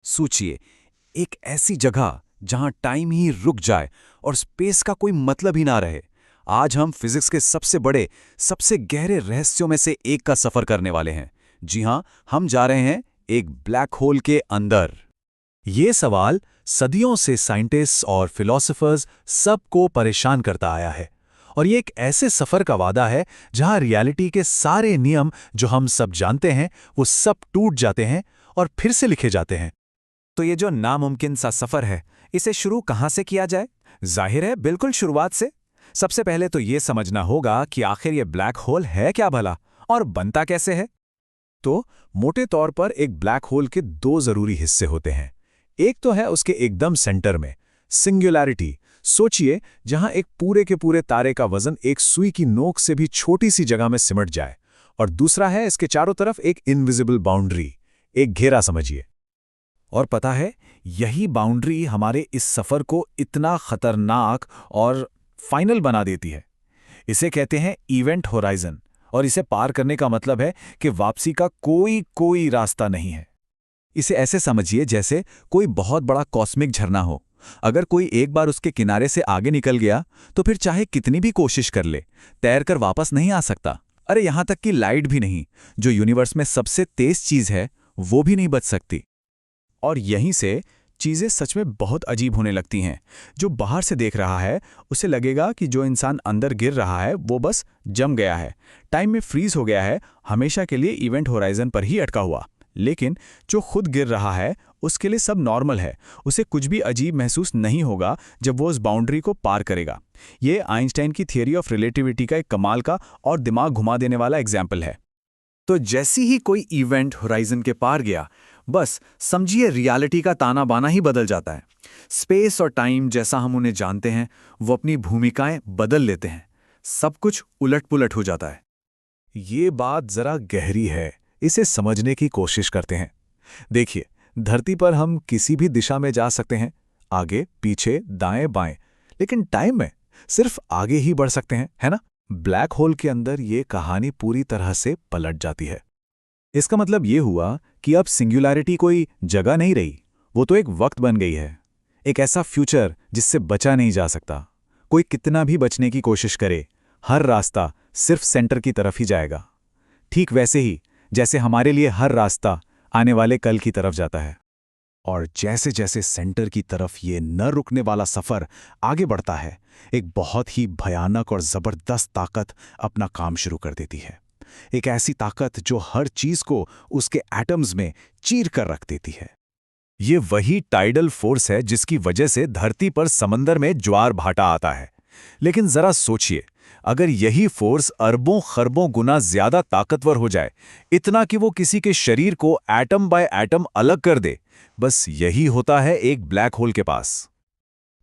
सोचिए, एक ऐसी जगह जहां टाइम ही रुक जाए और स्पेस का कोई मतलब ही ना रहे। आज हम फिजिक्स के सबसे बड़े, सबसे गहरे रहस्यों में से एक का सफर करने वाले हैं। जी हां, हम जा रहे हैं एक ब्लैक होल के अंदर। ये सवाल सदियों से साइंटिस्ट्स और फिलोसोफर्स सबको परेशान करता आया है। और ये एक ऐसे सफर का वादा है जहां रियलिटी के सारे नियम जो हम सब जानते हैं वो सब टूट जाते हैं और फिर से लिखे जाते हैं। तो ये जो नामुमकिन सा सफर है, इसे शुरू कहां से किया जाए? जाहिर है, बिल्कुल शुरुआत से। सबसे पहले तो ये समझना होगा कि आखिर ये ब्लैक होल है क्या भला, और बनता कैसे है। तो मोटे तौर पर एक ब्लैक होल के दो जरूरी हिस्से होते हैं। एक तो है उसके एकदम सेंटर में सिंगुलैरिटी। सोचिए, जहां एक पूरे के पूरे तारे का वजन एक सुई की नोक से भी छोटी सी जगह में सिमट जाए। और दूसरा है इसके चारों तरफ एक इनविजिबल बाउंड्री, एक घेरा समझिए। और पता है, यही बाउंड्री हमारे इस सफर को इतना खतरनाक और फाइनल बना देती है। इसे कहते हैं इवेंट होराइजन, और इसे पार करने का मतलब है कि वापसी का कोई कोई रास्ता नहीं है। इसे ऐसे समझिए जैसे कोई बहुत बड़ा कॉस्मिक झरना हो। अगर कोई एक बार उसके किनारे से आगे निकल गया तो फिर चाहे कितनी भी कोशिश कर ले, तैरकर वापस नहीं आ सकता। अरे यहां तक कि लाइट भी नहीं, जो यूनिवर्स में सबसे तेज चीज है, वो भी नहीं बच सकती। और यहीं से चीजें सच में बहुत अजीब होने लगती हैं। जो बाहर से देख रहा है उसे लगेगा कि जो इंसान अंदर गिर रहा है वो बस जम गया है, टाइम में फ्रीज हो गया है, हमेशा के लिए इवेंट होराइजन पर ही अटका हुआ। लेकिन जो खुद गिर रहा है उसके लिए सब नॉर्मल है। उसे कुछ भी अजीब महसूस नहीं होगा जब वो उस बाउंड्री को पार करेगा। ये आइंस्टाइन की थियरी ऑफ रिलेटिविटी का एक कमाल का और दिमाग घुमा देने वाला एग्जाम्पल है। तो जैसी ही कोई इवेंट होराइजन के पार गया, बस समझिए रियलिटी का ताना बाना ही बदल जाता है। स्पेस और टाइम जैसा हम उन्हें जानते हैं वो अपनी भूमिकाएं बदल लेते हैं। सब कुछ उलट-पुलट हो जाता है। ये बात जरा गहरी है, इसे समझने की कोशिश करते हैं। देखिए, धरती पर हम किसी भी दिशा में जा सकते हैं, आगे, पीछे, दाएं, बाएं, लेकिन टाइम में सिर्फ आगे ही बढ़ सकते हैं, है ना? ब्लैक होल के अंदर ये कहानी पूरी तरह से पलट जाती है। इसका मतलब ये हुआ कि अब सिंगुलैरिटी कोई जगह नहीं रही, वो तो एक वक्त बन गई है। एक ऐसा फ्यूचर जिससे बचा नहीं जा सकता। कोई कितना भी बचने की कोशिश करे, हर रास्ता सिर्फ सेंटर की तरफ ही जाएगा। ठीक वैसे ही जैसे हमारे लिए हर रास्ता आने वाले कल की तरफ जाता है। और जैसे जैसे सेंटर की तरफ ये न रुकने वाला सफर आगे बढ़ता है, एक बहुत ही भयानक और जबरदस्त ताकत अपना काम शुरू कर देती है। एक ऐसी ताकत जो हर चीज को उसके एटम्स में चीर कर रख देती है। ये वही टाइडल फोर्स है जिसकी वजह से धरती पर समंदर में ज्वार भाटा आता है। लेकिन जरा सोचिए, अगर यही फोर्स अरबों खरबों गुना ज्यादा ताकतवर हो जाए, इतना कि वो किसी के शरीर को एटम बाय एटम अलग कर दे, बस यही होता है एक ब्लैक होल के पास।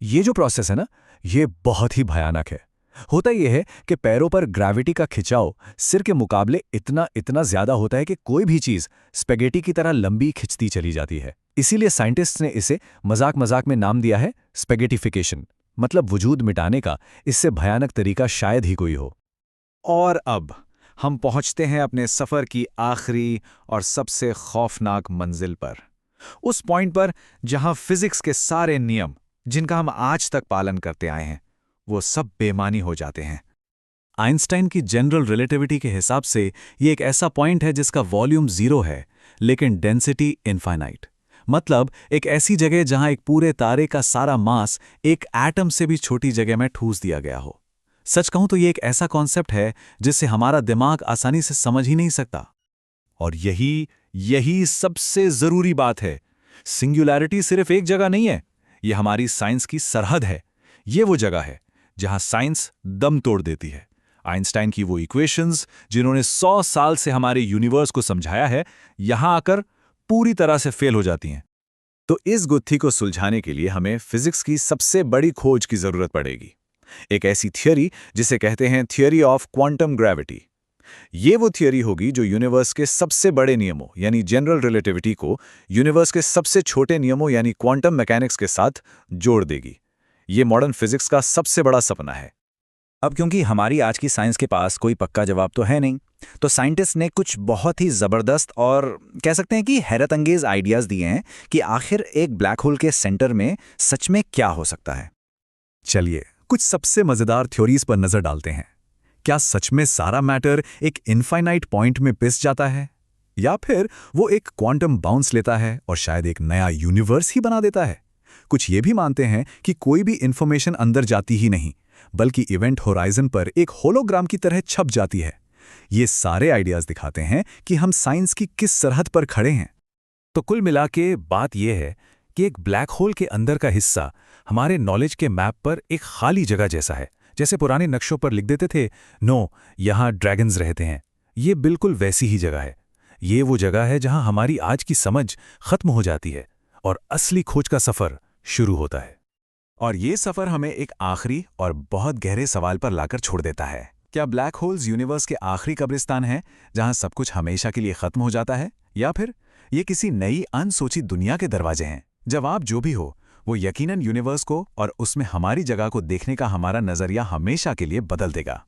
ये जो प्रोसेस है ना, ये बहुत ही भयानक है। होता यह है कि पैरों पर ग्रेविटी का खिंचाव सिर के मुकाबले इतना इतना ज्यादा होता है कि कोई भी चीज स्पेगेटी की तरह लंबी खिंचती चली जाती है। इसीलिए साइंटिस्ट्स ने इसे मजाक मजाक में नाम दिया है स्पेगेटिफिकेशन, मतलब वजूद मिटाने का इससे भयानक तरीका शायद ही कोई हो। और अब हम पहुंचते हैं अपने सफर की आखिरी और सबसे खौफनाक मंजिल पर। उस पॉइंट पर जहां फिजिक्स के सारे नियम, जिनका हम आज तक पालन करते आए हैं, वो सब बेमानी हो जाते हैं। आइंस्टाइन की जनरल रिलेटिविटी के हिसाब से ये एक ऐसा पॉइंट है जिसका वॉल्यूम 0 है, लेकिन डेंसिटी इनफाइनाइट। मतलब एक ऐसी जगह जहां एक पूरे तारे का सारा मास एक एटम से भी छोटी जगह में ठूस दिया गया हो। सच कहूं तो ये एक ऐसा कॉन्सेप्ट है जिसे हमारा दिमाग आसानी से समझ ही नहीं सकता। और यही यही सबसे जरूरी बात है। सिंगुलैरिटी सिर्फ एक जगह नहीं है, ये हमारी साइंस की सरहद है। ये वो जगह है जहां साइंस दम तोड़ देती है। आइंस्टाइन की वो इक्वेशंस जिन्होंने 100 साल से हमारे यूनिवर्स को समझाया है, यहां आकर पूरी तरह से फेल हो जाती हैं। तो इस गुत्थी को सुलझाने के लिए हमें फिजिक्स की सबसे बड़ी खोज की जरूरत पड़ेगी। एक ऐसी थियरी जिसे कहते हैं थियरी ऑफ क्वांटम ग्रेविटी। ये वो थियरी होगी जो यूनिवर्स के सबसे बड़े नियमों यानी जनरल रिलेटिविटी को यूनिवर्स के सबसे छोटे नियमों यानी क्वांटम मैकेनिक्स के साथ जोड़ देगी। ये मॉडर्न फिजिक्स का सबसे बड़ा सपना है। अब क्योंकि हमारी आज की साइंस के पास कोई पक्का जवाब तो है नहीं, तो साइंटिस्ट ने कुछ बहुत ही ज़बरदस्त और कह सकते हैं कि हैरत अंगेज आइडियाज़ दिए हैं कि आखिर एक ब्लैक होल के सेंटर में सच में क्या हो सकता है। चलिए कुछ सबसे मजेदार थ्योरीज पर नजर डालते हैं। क्या सच में सारा मैटर एक इनफाइनाइट पॉइंट में पिस जाता है, या फिर वो एक क्वांटम बाउंस लेता है और शायद एक नया यूनिवर्स ही बना देता है? कुछ ये भी मानते हैं कि कोई भी इंफॉर्मेशन अंदर जाती ही नहीं, बल्कि इवेंट होराइजन पर एक होलोग्राम की तरह छप जाती है। ये सारे आइडियाज दिखाते हैं कि हम साइंस की किस सरहद पर खड़े हैं। तो कुल मिला के बात यह है कि एक ब्लैक होल के अंदर का हिस्सा हमारे नॉलेज के मैप पर एक खाली जगह जैसा है। जैसे पुराने नक्शों पर लिख देते थे, नो यहाँ ड्रैगन्स रहते हैं, ये बिल्कुल वैसी ही जगह है। ये वो जगह है जहां हमारी आज की समझ खत्म हो जाती है और असली खोज का सफर शुरू होता है। और ये सफर हमें एक आखिरी और बहुत गहरे सवाल पर लाकर छोड़ देता है। क्या ब्लैक होल्स यूनिवर्स के आखिरी कब्रिस्तान हैं, जहां सब कुछ हमेशा के लिए खत्म हो जाता है, या फिर ये किसी नई अनसोची दुनिया के दरवाजे हैं? जवाब जो भी हो, वो यकीनन यूनिवर्स को और उसमें हमारी जगह को देखने का हमारा नजरिया हमेशा के लिए बदल देगा।